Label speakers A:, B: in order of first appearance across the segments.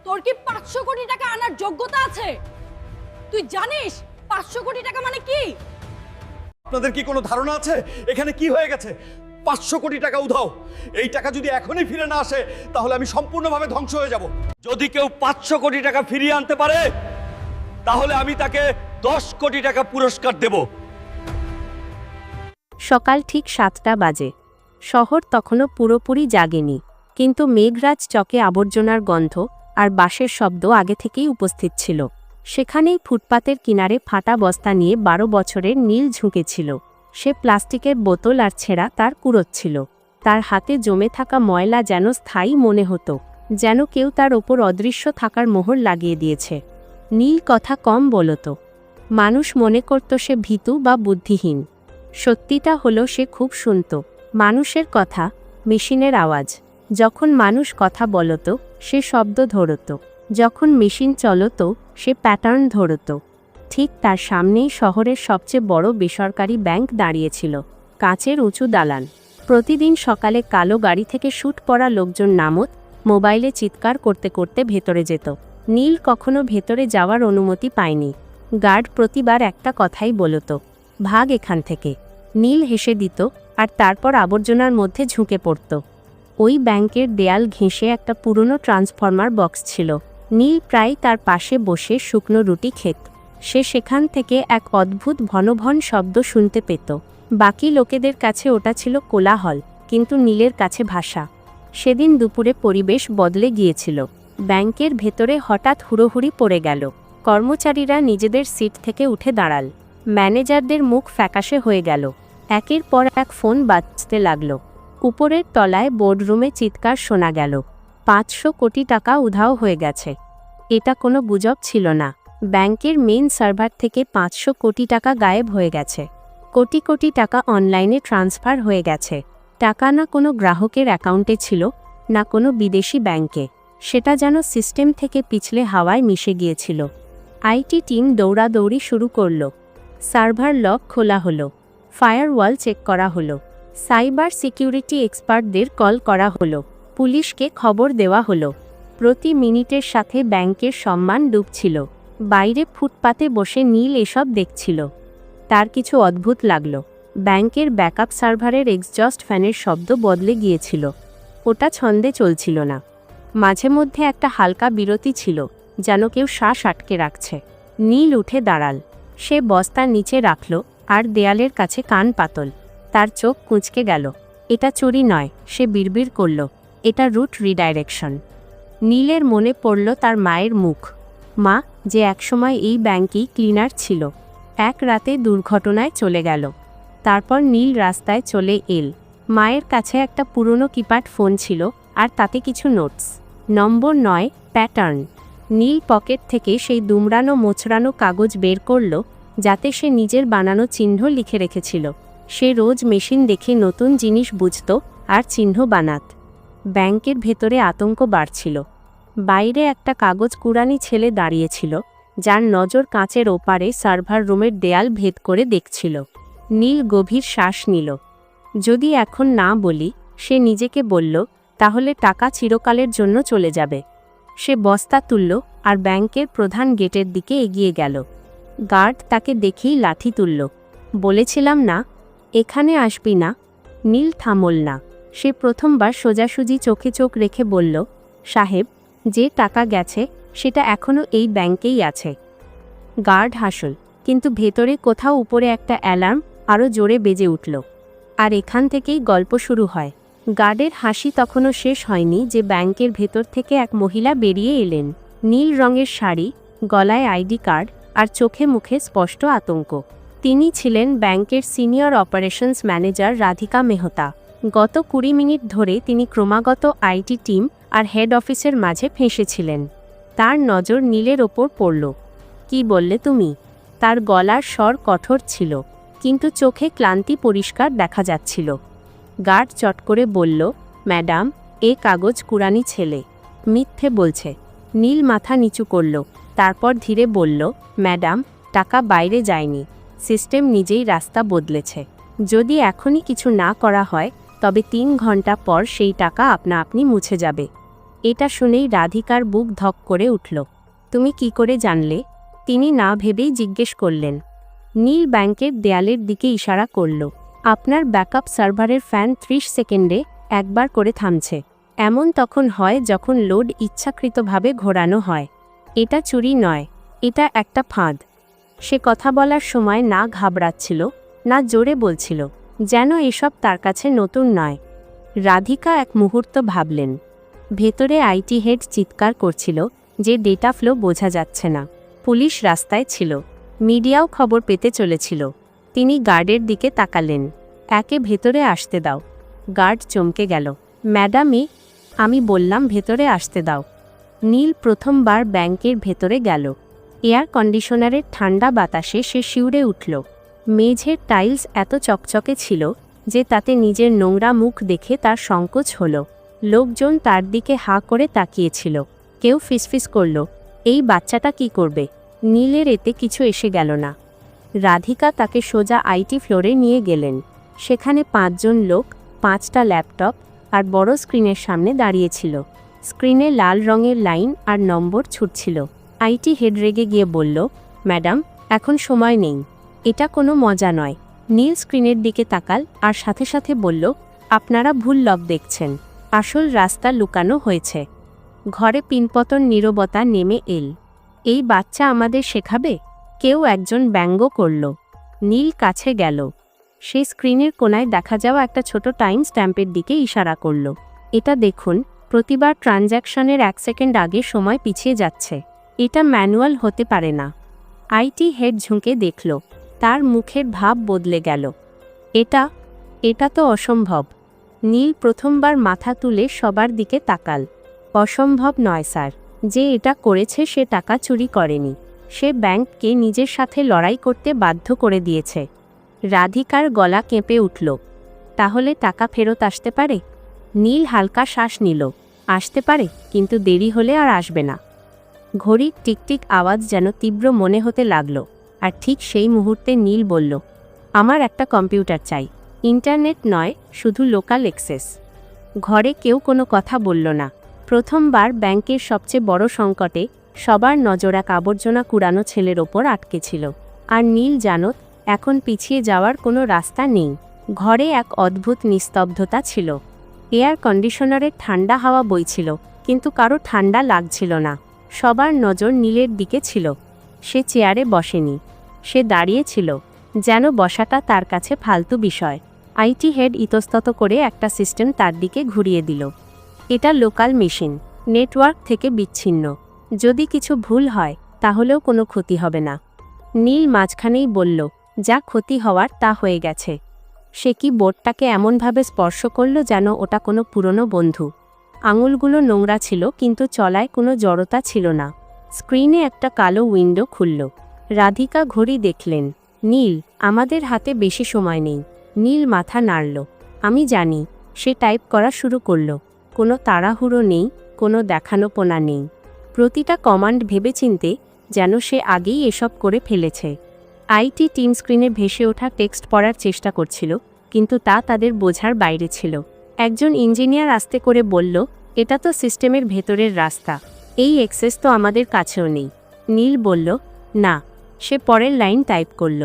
A: তোর কি 500 কোটি টাকা আনার যোগ্যতা আছে? তুই জানিস 500 কোটি টাকা মানে কি?
B: আপনাদের কি কোনো ধারণা আছে এখানে কি হয়ে গেছে? 500 কোটি টাকা উধাও। এই টাকা যদি এখনই ফিরে না আসে তাহলে আমি সম্পূর্ণভাবে ধ্বংস হয়ে যাব। যদি কেউ 500 কোটি টাকা ফিরিয়ে আনতে পারে তাহলে আমি তাকে 10 কোটি টাকা পুরস্কার দেব।
C: সকাল ঠিক 7টা বাজে। শহর তখনও পুরোপুরি জাগেনি, কিন্তু মেঘরাজ চকে আবর্জনার গন্ধ আর বাঁশের শব্দ আগে থেকেই উপস্থিত ছিল। সেখানেই ফুটপাতের কিনারে ফাটা বস্তা নিয়ে 12 বছরের নীল ঝুঁকেছিল। সে প্লাস্টিকের বোতল আর ছেঁড়া তার কুড়োচ্ছিল। তার হাতে জমে থাকা ময়লা যেন স্থায়ী মনে হতো, যেন কেউ তার ওপর অদৃশ্য থাকার মোহর লাগিয়ে দিয়েছে। নীল কথা কম বলতো। মানুষ মনে করত সে ভীতু বা বুদ্ধিহীন। সত্যিটা হলো সে খুব শুনত মানুষের কথা, মেশিনের আওয়াজ। যখন মানুষ কথা বলত সে শব্দ ধরত, যখন মেশিন চলত সে প্যাটার্ন ধরত। ঠিক তার সামনেই শহরের সবচেয়ে বড় বেসরকারি ব্যাংক দাঁড়িয়েছিল, কাচের উঁচু দালান। প্রতিদিন সকালে কালো গাড়ি থেকে শুট পরা লোকজন নামত মোবাইলে চিৎকার করতে করতে ভেতরে যেত। নীল কখনো ভেতরে যাওয়ার অনুমতি পায়নি। গার্ড প্রতিবার একটা কথাই বলতো, ভাগ এখান থেকে। নীল হেসে দিত আর তারপর আবর্জনার মধ্যে ঝুঁকে পড়ত। ওই ব্যাংকের দেয়াল ঘেঁষে একটা পুরনো ট্রান্সফরমার বক্স ছিল। নীল প্রায় তার পাশে বসে শুকনো রুটি খেত। সে সেখান থেকে এক অদ্ভুত ভনভন শব্দ শুনতে পেত। বাকি লোকেদের কাছে ওটা ছিল কোলাহল, কিন্তু নীলের কাছে ভাষা। সেদিন দুপুরে পরিবেশ বদলে গিয়েছিল। ব্যাংকের ভেতরে হঠাৎ হুড়োহুড়ি পড়ে গেল। কর্মচারীরা নিজেদের সিট থেকে উঠে দাঁড়াল। ম্যানেজারদের মুখ ফ্যাকাশে হয়ে গেল। একের পর এক ফোন বাজতে লাগল। উপরের তলায় বোর্ডরুমে চিৎকার শোনা গেল, 500 কোটি টাকা উধাও হয়ে গেছে। এটা কোনো গুজব ছিল না। ব্যাংকের মেইন সার্ভার থেকে 500 কোটি টাকা গায়েব হয়ে গেছে। কোটি কোটি টাকা অনলাইনে ট্রান্সফার হয়ে গেছে। টাকা না কোনো গ্রাহকের অ্যাকাউন্টে ছিল, না কোনো বিদেশি ব্যাংকে। সেটা যেন সিস্টেম থেকে পিছলে হাওয়ায় মিশে গিয়েছিল। আইটি টিম দৌড়াদৌড়ি শুরু করল। সার্ভার লক খোলা হলো, ফায়ারওয়াল চেক করা হলো, সাইবার সিকিউরিটি এক্সপার্টদের কল করা হলো, পুলিশকে খবর দেওয়া হলো। প্রতি মিনিটের সাথে ব্যাংকের সম্মান ডুবছিল। বাইরে ফুটপাতে বসে নীল এসব দেখছিল। তার কিছু অদ্ভুত লাগল। ব্যাংকের ব্যাকআপ সার্ভারের এক্সজস্ট ফ্যানের শব্দ বদলে গিয়েছিল। ওটা ছন্দে চলছিল না। মাঝে মধ্যে একটা হালকা বিরতি ছিল, যেন কেউ শ্বাস আটকে রাখছে। নীল উঠে দাঁড়াল। সে বস্তার নিচে রাখল আর দেয়ালের কাছে কান পাতল। তার চোখ কুঁচকে গেল। এটা চুরি নয়, সে বিড়বিড় করল, এটা রুট রিডাইরেকশন। নীলের মনে পড়ল তার মায়ের মুখ। মা, যে একসময় এই ব্যাংকেই ক্লিনার ছিল, এক রাতে দুর্ঘটনায় চলে গেল। তারপর নীল রাস্তায় চলে এল। মায়ের কাছে একটা পুরনো কিপ্যাড ফোন ছিল, আর তাতে কিছু নোটস। নম্বর 9, প্যাটার্ন। নীল পকেট থেকে সেই দুমড়ানো মোচড়ানো কাগজ বের করল, যাতে সে নিজের বানানো চিহ্ন লিখে রেখেছিল। সে রোজ মেশিন দেখে নতুন জিনিস বুঝত আর চিহ্ন বানাত। ব্যাংকের ভেতরে আতঙ্ক বাড়ছিল। বাইরে একটা কাগজ কুড়ানি ছেলে দাঁড়িয়েছিল, যার নজর কাঁচের ওপারে সার্ভার রুমের দেয়াল ভেদ করে দেখছিল। নীল গভীর শ্বাস নিল। যদি এখন না বলি, সে নিজেকে বলল, তাহলে টাকা চিরকালের জন্য চলে যাবে। সে বস্তা তুলল আর ব্যাংকের প্রধান গেটের দিকে এগিয়ে গেল। গার্ড তাকে দেখেই লাঠি তুলল। বলেছিলাম না, এখানে আসবি না। নীল থামল না। সে প্রথমবার সোজাসুজি চোখে চোখ রেখে বলল, সাহেব, যে টাকা গেছে সেটা এখনও এই ব্যাংকেই আছে। গার্ড হাসল, কিন্তু ভেতরে কোথাও উপরে একটা অ্যালার্ম আরও জোরে বেজে উঠল। আর এখান থেকেই গল্প শুরু হয়। গার্ডের হাসি তখনও শেষ হয়নি যে ব্যাংকের ভেতর থেকে এক মহিলা বেরিয়ে এলেন। নীল রঙের শাড়ি, গলায় আইডি কার্ড আর চোখে মুখে স্পষ্ট আতঙ্ক। তিনি ছিলেন ব্যাংকের senior operations manager Radhika Mehta. গত 20 মিনিট ধরে তিনি ক্রমাগত আইটি টিম আর হেড অফিসের মাঝে ফেঁসেছিলেন। তার নজর নীলের ওপর পড়ল। কি বললে তুমি? তার গলার স্বর কঠোর ছিল, কিন্তু চোখে ক্লান্তি পরিষ্কার দেখা যাচ্ছিল। গার্ড চট করে বলল, ম্যাডাম, এ কাগজ কুড়ানি ছেলে মিথ্যে বলছে। নীল মাথা নিচু করল, তারপর ধীরে বলল, ম্যাডাম, টাকা বাইরে যায়নি, সিস্টেম নিজেই রাস্তা বদলেছে। যদি এখনই কিছু না করা হয়, তবে 3 ঘন্টা পর সেই টাকা আপনা আপনি মুছে যাবে। এটা শুনেই রাধিকার বুক ধক করে উঠল। তুমি কি করে জানলে? তিনি না ভেবেই জিজ্ঞেস করলেন। নীল ব্যাংকের দেয়ালের দিকে ইশারা করল। আপনার ব্যাকআপ সার্ভারের ফ্যান 30 সেকেন্ডে একবার করে থামছে। এমন তখন হয় যখন লোড ইচ্ছাকৃতভাবে ঘোরানো হয়। এটা চুরি নয়, এটা একটা ফাঁদ। সে কথা বলার সময় না ঘাবড়াচ্ছিল, না জোরে বলছিল, যেন এসব তার কাছে নতুন নয়। রাধিকা এক মুহূর্ত ভাবলেন। ভেতরে আইটি হেড চিৎকার করছিল যে ডেটা ফ্লো বোঝা যাচ্ছে না। পুলিশ রাস্তায় ছিল, মিডিয়াও খবর পেতে চলেছিল। তিনি গার্ডের দিকে তাকালেন। একে ভেতরে আসতে দাও। গার্ড চমকে গেল। ম্যাডামে, আমি বললাম ভেতরে আসতে দাও। নীল প্রথমবার ব্যাংকের ভেতরে গেল। এয়ার কন্ডিশনারের ঠান্ডা বাতাসে সে শিউরে উঠল। মেঝের টাইলস এত চকচকে ছিল যে তাতে নিজের নোংরা মুখ দেখে তার সংকোচ হল। লোকজন তার দিকে হাঁ করে তাকিয়েছিল। কেউ ফিসফিস করল, এই বাচ্চাটা কি করবে? নীলের এতে কিছু এসে গেল না। রাধিকা তাকে সোজা আইটি ফ্লোরে নিয়ে গেলেন। সেখানে 5 জন লোক, 5টা ল্যাপটপ আর বড় স্ক্রিনের সামনে দাঁড়িয়েছিল। স্ক্রিনে লাল রঙের লাইন আর নম্বর ছুটছিল। আইটি হেড রেগে গিয়ে বলল, ম্যাডাম, এখন সময় নেই। এটা কোনো মজা নয়। নীল স্ক্রিনের দিকে তাকাল আর সাথে সাথে বলল, আপনারা ভুল লক দেখছেন। আসল রাস্তা লুকানো হয়েছে। ঘরে পিনপতন নীরবতা নেমে এল। এই বাচ্চা আমাদের শেখাবে? কেউ একজন ব্যঙ্গ করল। নীল কাছে গেল। সে স্ক্রিনের কোনায় দেখা যাওয়া একটা ছোট টাইম স্ট্যাম্পের দিকে ইশারা করল। এটা দেখুন, প্রতিবার ট্রানজ্যাকশনের 1 সেকেন্ড আগে সময় পিছিয়ে যাচ্ছে। এটা ম্যানুয়াল হতে পারে না। আইটি হেড ঝুঁকে দেখল। তার মুখের ভাব বদলে গেল। এটা তো অসম্ভব। নীল প্রথমবার মাথা তুলে সবার দিকে তাকাল। অসম্ভব নয় স্যার। যে এটা করেছে সে টাকা চুরি করেনি। সে ব্যাংককে নিজের সাথে লড়াই করতে বাধ্য করে দিয়েছে। রাধিকার গলা কেঁপে উঠল। তাহলে টাকা ফেরত আসতে পারে? নীল হালকা শ্বাস নিল। আসতে পারে, কিন্তু দেরি হলে আর আসবে না। ঘড়ির টিকটিক আওয়াজ যেন তীব্র মনে হতে লাগল। আর ঠিক সেই মুহূর্তে নীল বলল, আমার একটা কম্পিউটার চাই। ইন্টারনেট নয়, শুধু লোকাল অ্যাক্সেস। ঘরে কেউ কোনো কথা বলল না। প্রথমবার ব্যাংকের সবচেয়ে বড় সংকটে সবার নজর এক আবর্জনা কুড়ানো ছেলের ওপর আটকে ছিল। আর নীল জানত, এখন পিছিয়ে যাওয়ার কোনো রাস্তা নেই। ঘরে এক অদ্ভুত নিস্তব্ধতা ছিল। এয়ার কন্ডিশনারের ঠান্ডা হাওয়া বইছিল, কিন্তু কারো ঠান্ডা লাগছিল না। সবার নজর নীলের দিকে ছিল। সে চেয়ারে বসেনি, সে দাঁড়িয়েছিল, যেন বসাটা তার কাছে ফালতু বিষয়। আইটি হেড ইতস্তত করে একটা সিস্টেম তার দিকে ঘুরিয়ে দিল। এটা লোকাল মেশিন, নেটওয়ার্ক থেকে বিচ্ছিন্ন। যদি কিছু ভুল হয় তাহলেও কোনো ক্ষতি হবে না। নীল মাঝখানেই বলল, যা ক্ষতি হওয়ার তা হয়ে গেছে। সে কি বোর্ডটাকে এমনভাবে স্পর্শ করল যেন ওটা কোনো পুরনো বন্ধু। আঙুলগুলো নোংরা ছিল, কিন্তু চলায় কোনো জড়তা ছিল না। স্ক্রিনে একটা কালো উইন্ডো খুলল। রাধিকা ঘড়ি দেখলেন। নীল, আমাদের হাতে বেশি সময় নেই। নীল মাথা নাড়ল। আমি জানি। সে টাইপ করা শুরু করল। কোনো তাড়াহুড়ো নেই, কোনো দেখানোপনা নেই। প্রতিটা কমান্ড ভেবেচিন্তে, যেন সে আগেই এসব করে ফেলেছে। আইটি টিম স্ক্রিনে ভেসে ওঠা টেক্সট পড়ার চেষ্টা করছিল, কিন্তু তা তাদের বোঝার বাইরে ছিল। একজন ইঞ্জিনিয়ার আস্তে করে বলল, এটা তো সিস্টেমের ভেতরের রাস্তা। এই অ্যাক্সেস তো আমাদের কাছেও নেই। নীল বলল, না। সে পরের লাইন টাইপ করল।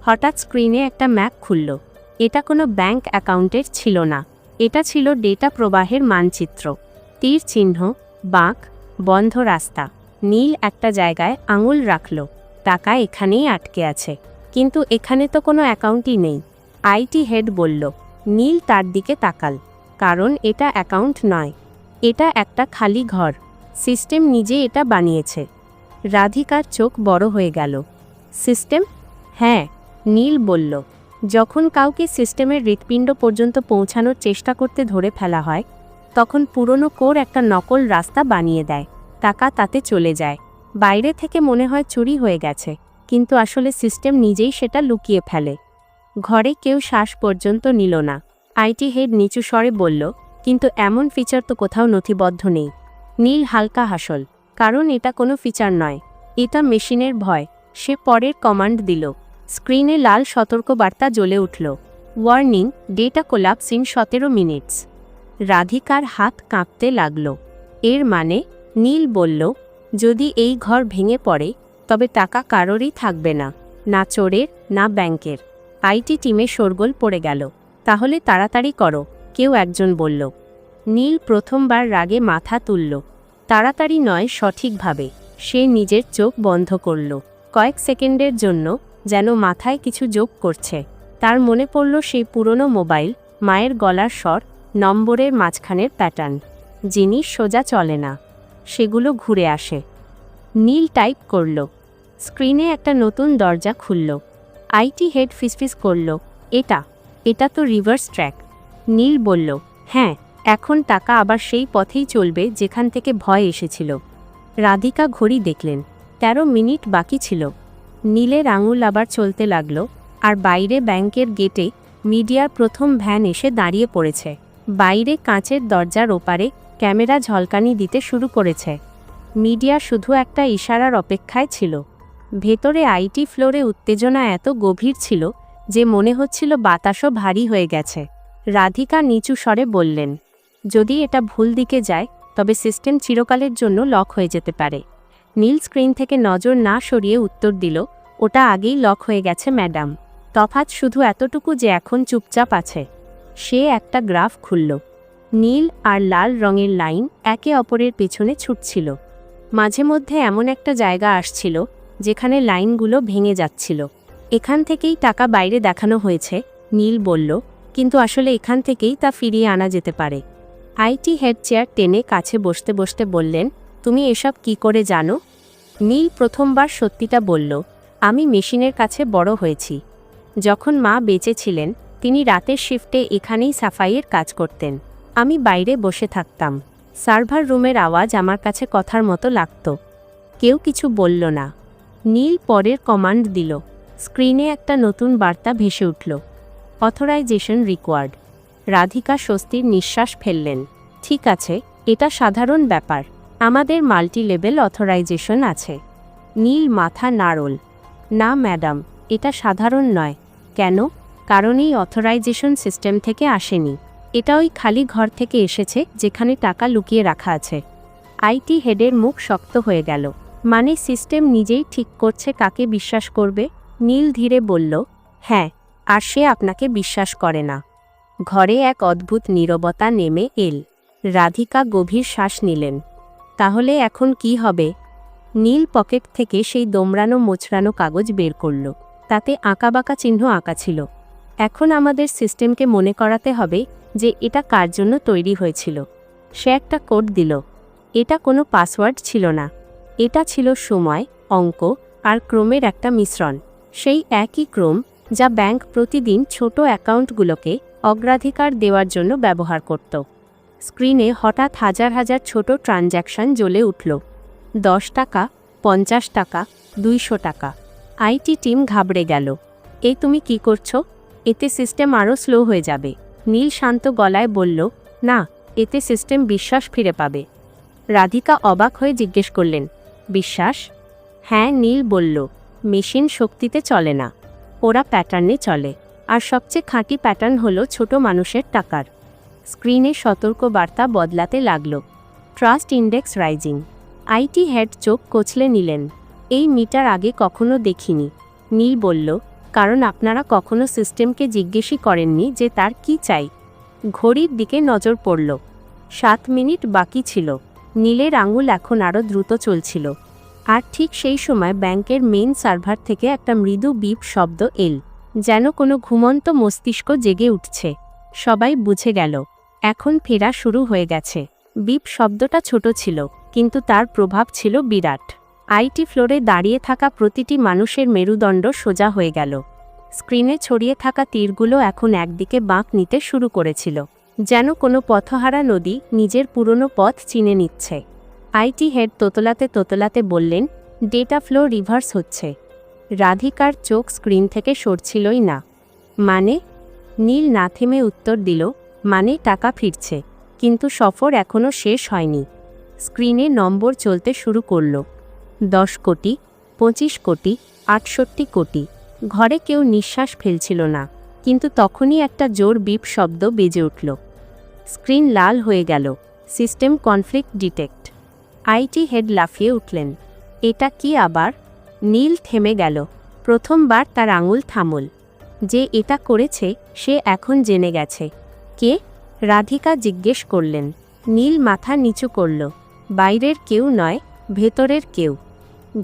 C: হঠাৎ স্ক্রিনে একটা ম্যাপ খুলল। এটা কোনো ব্যাংক অ্যাকাউন্টের ছিল না। এটা ছিল ডেটা প্রবাহের মানচিত্র। তীর চিহ্ন, বাঁক, বন্ধ রাস্তা। নীল একটা জায়গায় আঙুল রাখল। টাকা এখানেই আটকে আছে। কিন্তু এখানে তো কোনো অ্যাকাউন্টই নেই। আইটি হেড বলল। নীল তার দিকে তাকাল। কারণ এটা অ্যাকাউন্ট নয়। এটা একটা খালি ঘর। সিস্টেম নিজে এটা বানিয়েছে। রাধিকার চোখ বড় হয়ে গেল। সিস্টেম? হ্যাঁ, নীল বলল। যখন কাউকে সিস্টেমের হৃৎপিণ্ড পর্যন্ত পৌঁছানোর চেষ্টা করতে ধরে ফেলা হয়, তখন পুরনো কোর একটা নকল রাস্তা বানিয়ে দেয়। টাকা তাতে চলে যায়। বাইরে থেকে মনে হয় চুরি হয়ে গেছে, কিন্তু আসলে সিস্টেম নিজেই সেটা লুকিয়ে ফেলে। ঘরে কেউ শ্বাস পর্যন্ত নিল না। আইটি হেড নিচু স্বরে বলল, কিন্তু এমন ফিচার তো কোথাও নথিবদ্ধ নেই। নীল হালকা হাসল। কারণ এটা কোনো ফিচার নয়, এটা মেশিনের ভয়। সে পরের কমান্ড দিল। স্ক্রিনে লাল সতর্কবার্তা জ্বলে উঠল। Warning, data collapse in 17 minutes. রাধিকার হাত কাঁপতে লাগল। এর মানে? নীল বলল, যদি এই ঘর ভেঙে পড়ে তবে টাকা কারোরই থাকবে না, না চোরের না ব্যাংকের। আইটি টিমে শোরগোল পড়ে গেল। তাহলে তাড়াতাড়ি করো, কেউ একজন বলল। নীল প্রথমবার রাগে মাথা তুলল। তাড়াতাড়ি নয়, সঠিকভাবে। সে নিজের চোখ বন্ধ করল। কয়েক সেকেন্ডের জন্য যেন মাথায় কিছু যোগ করছে। তার মনে পড়ল সেই পুরনো মোবাইল, মায়ের গলার স্বর, নম্বরের মাঝখানের প্যাটার্ন। জিনিস সোজা চলে না, সেগুলো ঘুরে আসে। নীল টাইপ করল। স্ক্রিনে একটা নতুন দরজা খুলল। আইটি হেড ফিসফিস করল, এটা তো রিভার্স ট্র্যাক। নীল বলল, হ্যাঁ, এখন টাকা আবার সেই পথেই চলবে যেখান থেকে ভয় এসেছিল। রাধিকা ঘড়ি দেখলেন, 13 মিনিট বাকি ছিল। নীলের আঙুল আবার চলতে লাগল, আর বাইরে ব্যাংকের গেটে মিডিয়ার প্রথম ভ্যান এসে দাঁড়িয়ে পড়েছে। বাইরে কাঁচের দরজার ওপারে ক্যামেরা ঝলকানি দিতে শুরু করেছে। মিডিয়া শুধু একটা ইশারার অপেক্ষায় ছিল। ভেতরে আইটি ফ্লোরে উত্তেজনা এত গভীর ছিল যে মনে হচ্ছিল বাতাসও ভারী হয়ে গেছে। রাধিকা নিচু স্বরে বললেন, যদি এটা ভুল দিকে যায় তবে সিস্টেম চিরকালের জন্য লক হয়ে যেতে পারে। নীল স্ক্রিন থেকে নজর না সরিয়ে উত্তর দিল, ওটা আগেই লক হয়ে গেছে ম্যাডাম। তফাৎ শুধু এতটুকু যে এখন চুপচাপ আছে। সে একটা গ্রাফ খুলল। নীল আর লাল রঙের লাইন একে অপরের পেছনে ছুটছিল। মাঝে মধ্যে এমন একটা জায়গা আসছিল যেখানে লাইনগুলো ভেঙে যাচ্ছিল। এখান থেকেই টাকা বাইরে দেখানো হয়েছে, নীল বলল, কিন্তু আসলে এখান থেকেই তা ফিরিয়ে আনা যেতে পারে। আইটি হেড চেয়ার টেনে কাছে বসতে বসতে বললেন, তুমি এসব কি করে জানো? নীল প্রথমবার সত্যিটা বলল, আমি মেশিনের কাছে বড় হয়েছি। যখন মা বেঁচে ছিলেন তিনি রাতের শিফটে এখানেই সাফাইয়ের কাজ করতেন। আমি বাইরে বসে থাকতাম। সার্ভার রুমের আওয়াজ আমার কাছে কথার মতো লাগত। কেউ কিছু বলল না। নীল পরের কমান্ড দিল। স্ক্রিনে একটা নতুন বার্তা ভেসে উঠল, অথরাইজেশন রিকোয়ার্ড। রাধিকা স্বস্তির নিঃশ্বাস ফেললেন। ঠিক আছে, এটা সাধারণ ব্যাপার। আমাদের মাল্টি লেভেল অথরাইজেশন আছে। নীল মাথা নাড়ল। না ম্যাডাম, এটা সাধারণ নয়। কেন? কারণ এই অথরাইজেশন সিস্টেম থেকে আসেনি। এটা ওই খালি ঘর থেকে এসেছে যেখানে টাকা লুকিয়ে রাখা আছে। আইটি হেডের মুখ শক্ত হয়ে গেল। মানে সিস্টেম নিজেই ঠিক করছে কাকে বিশ্বাস করবে? নীল ধীরে বলল, হ্যাঁ, আর সে আপনাকে বিশ্বাস করে না। ঘরে এক অদ্ভুত নীরবতা নেমে এল। রাধিকা গভীর শ্বাস নিলেন। তাহলে এখন কি হবে? নীল পকেট থেকে সেই দোমড়ানো মোচড়ানো কাগজ বের করল। তাতে আঁকাবাঁকা চিহ্ন আঁকা ছিল। এখন আমাদের সিস্টেমকে মনে করাতে হবে যে এটা কার জন্য তৈরি হয়েছিল। সে একটা কোড দিল। এটা কোনো পাসওয়ার্ড ছিল না। এটা ছিল সময়, অঙ্ক আর ক্রমের একটা মিশ্রণ। সেই একই ক্রম যা ব্যাংক প্রতিদিন ছোট অ্যাকাউন্টগুলোকে অগ্রাধিকার দেওয়ার জন্য ব্যবহার করত। স্ক্রিনে হঠাৎ হাজার হাজার ছোট ট্রানজ্যাকশন জ্বলে উঠল। 10 টাকা, 50 টাকা, 200 টাকা। আইটি টিম ঘাবড়ে গেল। এই তুমি কি করছো? এতে সিস্টেম আরও স্লো হয়ে যাবে। নীল শান্ত গলায় বলল, না, এতে সিস্টেম বিশ্বাস ফিরে পাবে। রাধিকা অবাক হয়ে জিজ্ঞেস করলেন, বিশ্বাস? হ্যাঁ, নীল বলল, মেশিন শক্তিতে চলে না, ওরা প্যাটার্নে চলে। আর সবচেয়ে খাঁটি প্যাটার্ন হলো ছোট মানুষের টাকার। স্ক্রিনে সতর্ক বার্তা বদলাতে লাগল। Trust index rising. IT head চোখ কচলে নিলেন। এই মিটার আগে কখনো দেখিনি। নীল বলল, কারণ আপনারা কখনো সিস্টেমকে জিজ্ঞেসই করেননি যে তার কি চাই। ঘড়ির দিকে নজর পড়ল। 7 মিনিট বাকি ছিল। নীলের আঙুল এখন আরও দ্রুত চলছিল। আর ঠিক সেই সময় ব্যাংকের মেইন সার্ভার থেকে একটা মৃদু বিপ শব্দ এল, যেন কোনো ঘুমন্ত মস্তিষ্ক জেগে উঠছে। সবাই বুঝে গেল, এখন ফেরা শুরু হয়ে গেছে। বিপ শব্দটা ছোট ছিল, কিন্তু তার প্রভাব ছিল বিরাট। আইটি ফ্লোরে দাঁড়িয়ে থাকা প্রতিটি মানুষের মেরুদণ্ড সোজা হয়ে গেল। স্ক্রিনে ছড়িয়ে থাকা তীরগুলো এখন একদিকে বাঁক নিতে শুরু করেছিল, যেন কোনো পথহারা নদী নিজের পুরনো পথ চিনে নিচ্ছে। আইটি হেড তোতলাতে তোতলাতে বললেন, ডেটা ফ্লো রিভার্স হচ্ছে। রাধিকার চোখ স্ক্রিন থেকে সরছিলই না। মানে? নীল না থেমে উত্তর দিল, মানে টাকা ফিরছে, কিন্তু সফর এখনও শেষ হয়নি। স্ক্রিনে নম্বর চলতে শুরু করল। 10 কোটি, 25 কোটি, 68 কোটি। ঘরে কেউ নিঃশ্বাস ফেলছিল না, কিন্তু তখনই একটা জোর বিপ শব্দ বেজে উঠল। স্ক্রিন লাল হয়ে গেল। System conflict detect. IT head লাফিয়ে উঠলেন। এটা কি আবার? নীল থেমে গেল। প্রথমবার তার আঙুল থামল। যে এটা করেছে সে এখন জেনে গেছে। কে? রাধিকা জিজ্ঞেস করলেন। নীল মাথা নিচু করল। বাইরের কেউ নয়, ভেতরের কেউ।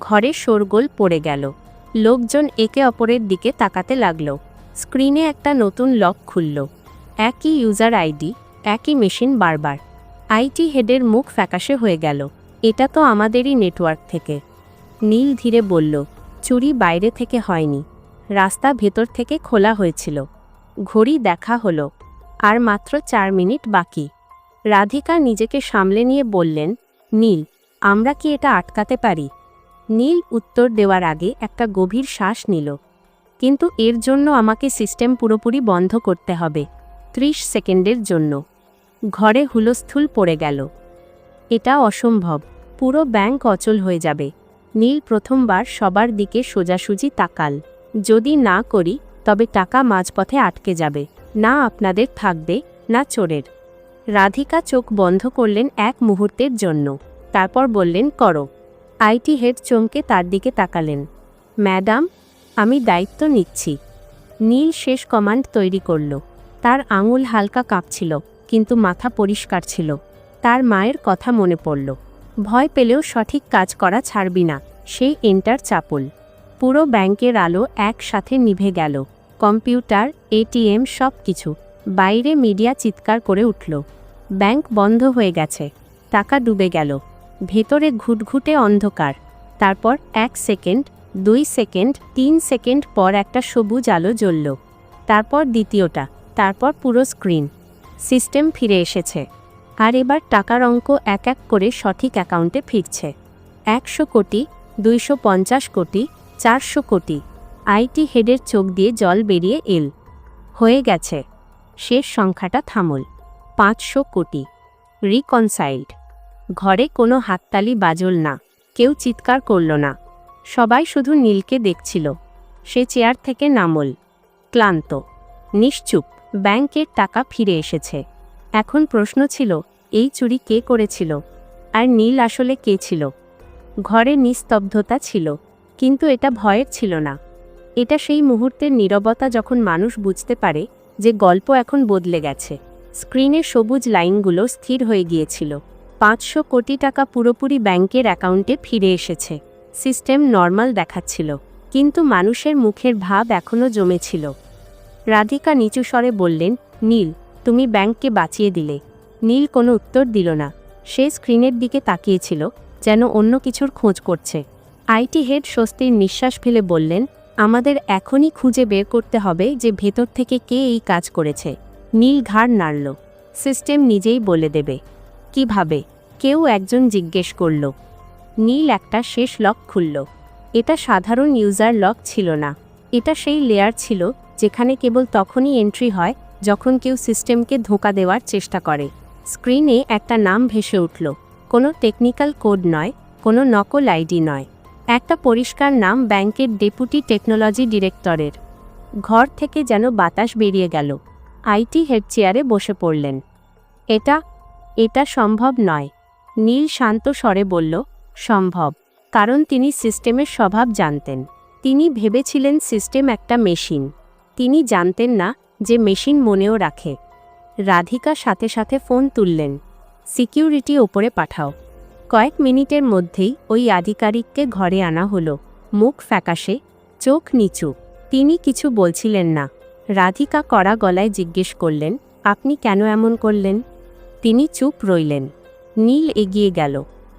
C: ঘরে শোরগোল পড়ে গেল। লোকজন একে অপরের দিকে তাকাতে লাগল। স্ক্রিনে একটা নতুন লক খুলল। একই ইউজার আইডি, একই মেশিন বারবার। আইটি হেডের মুখ ফ্যাকাশে হয়ে গেল। এটা তো আমাদেরই নেটওয়ার্ক থেকে। নীল ধীরে বলল, চুরি বাইরে থেকে হয়নি, রাস্তা ভেতর থেকে খোলা হয়েছিল। ঘড়ি দেখা হলো, আর মাত্র 4 মিনিট বাকি। রাধিকা নিজেকে সামলে নিয়ে বললেন, নীল, আমরা কি এটা আটকাতে পারি? নীল উত্তর দেওয়ার আগে একটা গভীর শ্বাস নিল। কিন্তু এর জন্য আমাকে সিস্টেম পুরোপুরি বন্ধ করতে হবে, 30 সেকেন্ডের জন্য। ঘরে হুলস্থুল পড়ে গেল। এটা অসম্ভব, পুরো ব্যাংক অচল হয়ে যাবে। নীল প্রথমবার সবার দিকে সোজাসুজি তাকাল। যদি না করি তবে টাকা মাঝপথে আটকে যাবে, না আপনাদের থাকবে, না চোরের। রাধিকা চোখ বন্ধ করলেন এক মুহূর্তের জন্য, তারপর বললেন, করো। আইটি হেড চমকে তার দিকে তাকালেন। ম্যাডাম, আমি দায়িত্ব নিচ্ছি। নীল শেষ কমান্ড তৈরি করল। তার আঙুল হালকা কাঁপছিল, কিন্তু মাথা পরিষ্কার ছিল। তার মায়ের কথা মনে পড়ল। ভয় পেলেও সঠিক কাজ করা ছাড়বি না, সেই এন্টার চাপল। পুরো ব্যাংকের আলো একসাথে নিভে গেল। কম্পিউটার, এটিএম, সব কিছু। বাইরে মিডিয়া চিৎকার করে উঠল। ব্যাংক বন্ধ হয়ে গেছে, টাকা ডুবে গেল। ভেতরে ঘুটঘুটে অন্ধকার। তারপর 1 সেকেন্ড, 2 সেকেন্ড, 3 সেকেন্ড পর একটা সবুজ আলো জ্বলল। তারপর দ্বিতীয়টা, তারপর পুরো স্ক্রিন। সিস্টেম ফিরে এসেছে। আর এবার টাকার অঙ্ক এক এক করে সঠিক অ্যাকাউন্টে ফিরছে। 100 কোটি, 250 কোটি, 400 কোটি। আইটি হেডের চোখ দিয়ে জল বেরিয়ে এল। হয়ে গেছে। শেষ সংখ্যাটা থামল। 500 কোটি। রিকনসাইল্ড। ঘরে কোনো হাততালি বাজল না, কেউ চিৎকার করল না। সবাই শুধু নীলকে দেখছিল। সে চেয়ার থেকে নামল, ক্লান্ত, নিশ্চুপ। ব্যাংকের টাকা ফিরে এসেছে। এখন প্রশ্ন ছিল, এই চুরি কে করেছিল? আর নীল আসলে কে ছিল? ঘরে নিস্তব্ধতা ছিল, কিন্তু এটা ভয়ের ছিল না। এটা সেই মুহূর্তের নীরবতা যখন মানুষ বুঝতে পারে যে গল্প এখন বদলে গেছে। স্ক্রিনে সবুজ লাইনগুলো স্থির হয়ে গিয়েছিল। 500 কোটি টাকা পুরোপুরি ব্যাংকের অ্যাকাউন্টে ফিরে এসেছে। সিস্টেম নর্মাল দেখাচ্ছিল, কিন্তু মানুষের মুখের ভাব এখনও জমেছিল। রাধিকা নিচু স্বরে বললেন, নীল, তুমি ব্যাংককে বাঁচিয়ে দিলে। নীল কোনো উত্তর দিল না। সে স্ক্রিনের দিকে তাকিয়েছিল, যেন অন্য কিছুর খোঁজ করছে। আইটি হেড স্বস্তির নিঃশ্বাস ফেলে বললেন, আমাদের এখনই খুঁজে বের করতে হবে যে ভেতর থেকে কে এই কাজ করেছে। নীল ঘাড় নাড়ল। সিস্টেম নিজেই বলে দেবে। কিভাবে? কেউ একজন জিজ্ঞেস করল। নীল একটা শেষ লক খুলল। এটা সাধারণ ইউজার লক ছিল না। এটা সেই লেয়ার ছিল যেখানে কেবল তখনই এন্ট্রি হয় যখন কেউ সিস্টেমকে ধোঁকা দেওয়ার চেষ্টা করে। স্ক্রিনে একটা নাম ভেসে উঠল। কোনো টেকনিক্যাল কোড নয়, কোনো নকল আইডি নয়। একটা পরিষ্কার নাম, ব্যাংকের ডেপুটি টেকনোলজি ডিরেক্টরের। ঘর থেকে যেন বাতাস বেরিয়ে গেল। আইটি হেড চেয়ারে বসে পড়লেন। এটা সম্ভব নয়। নীল শান্ত স্বরে বলল, সম্ভব, কারণ তিনি সিস্টেমের স্বভাব জানতেন। তিনি ভেবেছিলেন সিস্টেম একটা মেশিন। তিনি জানতেন না যে মেশিন মনেও রাখে। রাধিকা সাথে সাথে ফোন তুললেন। সিকিউরিটি ওপরে পাঠাও। কয়েক মিনিটের মধ্যেই ওই আধিকারিককে ঘরে আনা হলো। মুখ ফ্যাকাশে, চোখ নিচু। তিনি কিছু বলছিলেন না। রাধিকা কড়া গলায় জিজ্ঞেস করলেন, আপনি কেন এমন করলেন? তিনি চুপ রইলেন। নীল এগিয়ে গেল।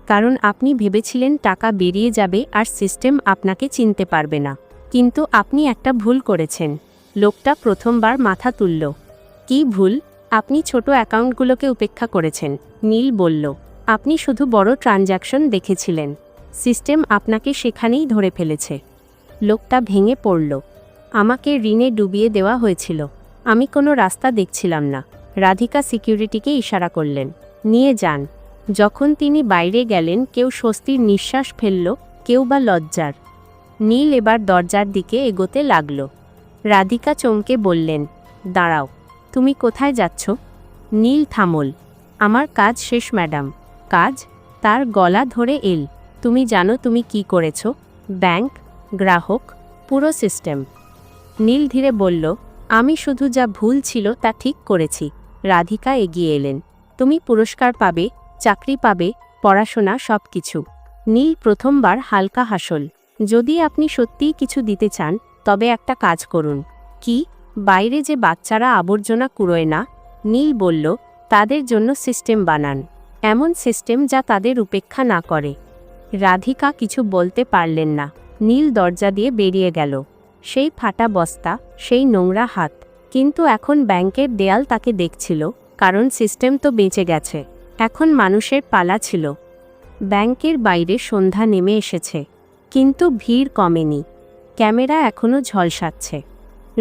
C: কারণ আপনি ভেবেছিলেন টাকা বেরিয়ে যাবে আর সিস্টেম আপনাকে চিনতে পারবে না। কিন্তু আপনি একটা ভুল করেছেন। লোকটা প্রথমবার মাথা তুলল। কি ভুল? আপনি ছোট অ্যাকাউন্টগুলোকে উপেক্ষা করেছেন। নীল বলল, আপনি শুধু বড় ট্রানজ্যাকশন দেখেছিলেন। সিস্টেম আপনাকে সেখানেই ধরে ফেলেছে। লোকটা ভেঙে পড়ল। আমাকে ঋণে ডুবিয়ে দেওয়া হয়েছিল। আমি কোনো রাস্তা দেখছিলাম না। রাধিকা সিকিউরিটিকে ইশারা করলেন, নিয়ে যান। যখন তিনি বাইরে গেলেন, কেউ স্বস্তির নিঃশ্বাস ফেলল, কেউ বা লজ্জার। নীল এবার দরজার দিকে এগোতে লাগল। রাধিকা চমকে বললেন, দাঁড়াও, তুমি কোথায় যাচ্ছ? নীল থামল। আমার কাজ শেষ ম্যাডাম। কাজ? তার গলা ধরে এল। তুমি জানো তুমি কি করেছ? ব্যাংক, গ্রাহক, পুরো সিস্টেম। নীল ধীরে বলল, আমি শুধু যা ভুল ছিল তা ঠিক করেছি। রাধিকা এগিয়ে এলেন। তুমি পুরস্কার পাবে, চাকরি পাবে, পড়াশোনা সব কিছু। নীল প্রথমবার হালকা হাসল। যদি আপনি সত্যিই কিছু দিতে চান তবে একটা কাজ করুন। কি? বাইরে যে বাচ্চারা আবর্জনা কুড়োয় না, নীল বলল, তাদের জন্য সিস্টেম বানান। এমন সিস্টেম যা তাদের উপেক্ষা না করে। রাধিকা কিছু বলতে পারলেন না। নীল দরজা দিয়ে বেরিয়ে গেল। সেই ফাটা বস্তা, সেই নোংরা হাত। কিন্তু এখন ব্যাংকের দেয়াল তাকে দেখছিল, কারণ সিস্টেম তো বেঁচে গেছে। এখন মানুষের পালা ছিল। ব্যাংকের বাইরে সন্ধ্যা নেমে এসেছে, কিন্তু ভিড় কমেনি। ক্যামেরা এখনও ঝলসাচ্ছে।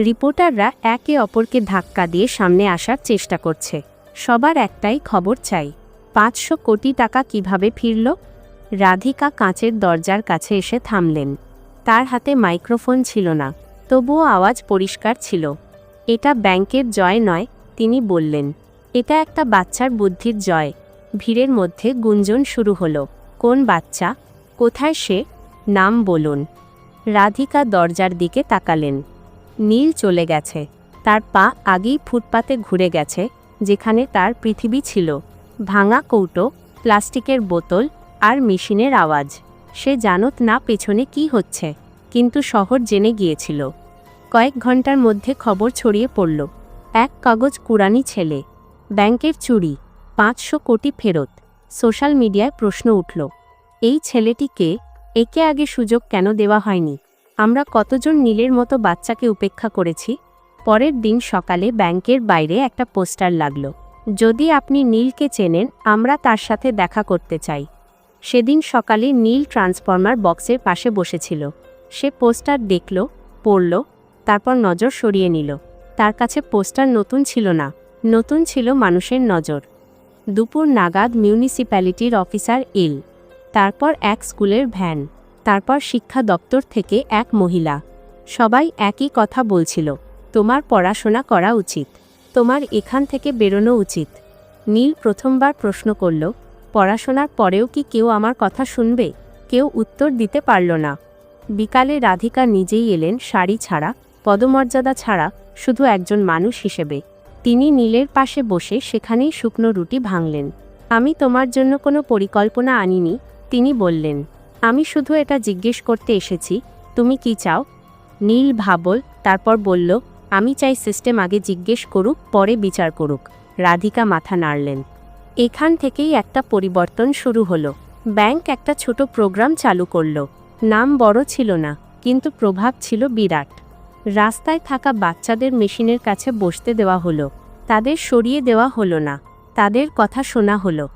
C: রিপোর্টাররা একে অপরকে ধাক্কা দিয়ে সামনে আসার চেষ্টা করছে। সবার একটাই খবর চাই, 500 কোটি টাকা কিভাবে ফিরল? রাধিকা কাঁচের দরজার কাছে এসে থামলেন। তার হাতে মাইক্রোফোন ছিল না, তবুও আওয়াজ পরিষ্কার ছিল। এটা ব্যাংকের জয় নয়, তিনি বললেন। এটা একটা বাচ্চার বুদ্ধির জয়। ভিড়ের মধ্যে গুঞ্জন শুরু হলো। কোন বাচ্চা? কোথায় সে? নাম বলুন। রাধিকা দরজার দিকে তাকালেন। নীল চলে গেছে। তার পা আগেই ফুটপাতে ঘুরে গেছে, যেখানে তার পৃথিবী ছিল। ভাঙা কৌটো, প্লাস্টিকের বোতল আর মেশিনের আওয়াজ। সে জানত না পেছনে কি হচ্ছে, কিন্তু শহর জেনে গিয়েছিল। কয়েক ঘন্টার মধ্যে খবর ছড়িয়ে পড়ল। এক কাগজ কুড়ানি ছেলে, ব্যাংকের চুরি, 500 কোটি ফেরত। সোশ্যাল মিডিয়ায় প্রশ্ন উঠল, এই ছেলেটিকে, একে আগে সুযোগ কেন দেওয়া হয়নি? আমরা কতজন নীলের মতো বাচ্চাকে উপেক্ষা করেছি? পরের দিন সকালে ব্যাংকের বাইরে একটা পোস্টার লাগল, যদি আপনি নীলকে চেনেন, আমরা তার সাথে দেখা করতে চাই। সেদিন সকালে নীল ট্রান্সফরমার বক্সের পাশে বসেছিল। সে পোস্টার দেখল, পড়ল, তারপর নজর সরিয়ে নিল। তার কাছে পোস্টার নতুন ছিল না, নতুন ছিল মানুষের নজর। দুপুর নাগাদ মিউনিসিপ্যালিটির অফিসার এল। তারপর এক স্কুলের ভ্যান। তারপর শিক্ষা দপ্তর থেকে এক মহিলা। সবাই একই কথা বলছিল, তোমার পড়াশোনা করা উচিত, তোমার এখান থেকে বেরোনো উচিত। নীল প্রথমবার প্রশ্ন করল, পড়াশোনার পরেও কি কেউ আমার কথা শুনবে? কেউ উত্তর দিতে পারল না। বিকালে রাধিকা নিজেই এলেন, শাড়ি ছাড়া, পদমর্যাদা ছাড়া, শুধু একজন মানুষ হিসেবে। তিনি নীলের পাশে বসে সেখানেই শুকনো রুটি ভাঙলেন। আমি তোমার জন্য কোনো পরিকল্পনা আনিনি, তিনি বললেন। আমি শুধু এটা জিজ্ঞেস করতে এসেছি, তুমি কি চাও? নীল ভাবল, তারপর বলল, আমি চাই সিস্টেম আগে জিজ্ঞেস করুক, পরে বিচার করুক। রাধিকা মাথা নাড়লেন। এখান থেকেই একটা পরিবর্তন শুরু হলো। ব্যাংক একটা ছোট প্রোগ্রাম চালু করল। নাম বড় ছিল না, কিন্তু প্রভাব ছিল বিরাট। রাস্তায় থাকা বাচ্চাদের মেশিনের কাছে বসতে দেওয়া হলো। তাদের সরিয়ে দেওয়া হলো না, তাদের কথা শোনা হলো।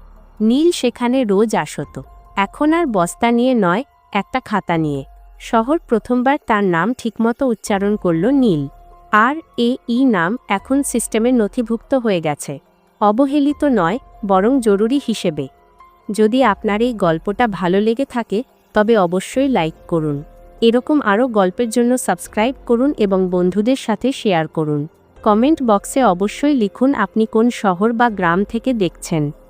C: নীল সেখানে রোজ আসত। এখন আর বস্তা নিয়ে নয়, একটা খাতা নিয়ে। শহর প্রথমবার তার নাম ঠিকমতো উচ্চারণ করল, নীল। আর এই নাম এখন সিস্টেমে নথিভুক্ত হয়ে গেছে, অবহেলিত নয়, বরং জরুরি হিসেবে। যদি আপনার এই গল্পটা ভালো লেগে থাকে তবে অবশ্যই লাইক করুন। এরকম আরও গল্পের জন্য সাবস্ক্রাইব করুন এবং বন্ধুদের সাথে শেয়ার করুন। কমেন্ট বক্সে অবশ্যই লিখুন আপনি কোন শহর বা গ্রাম থেকে দেখছেন।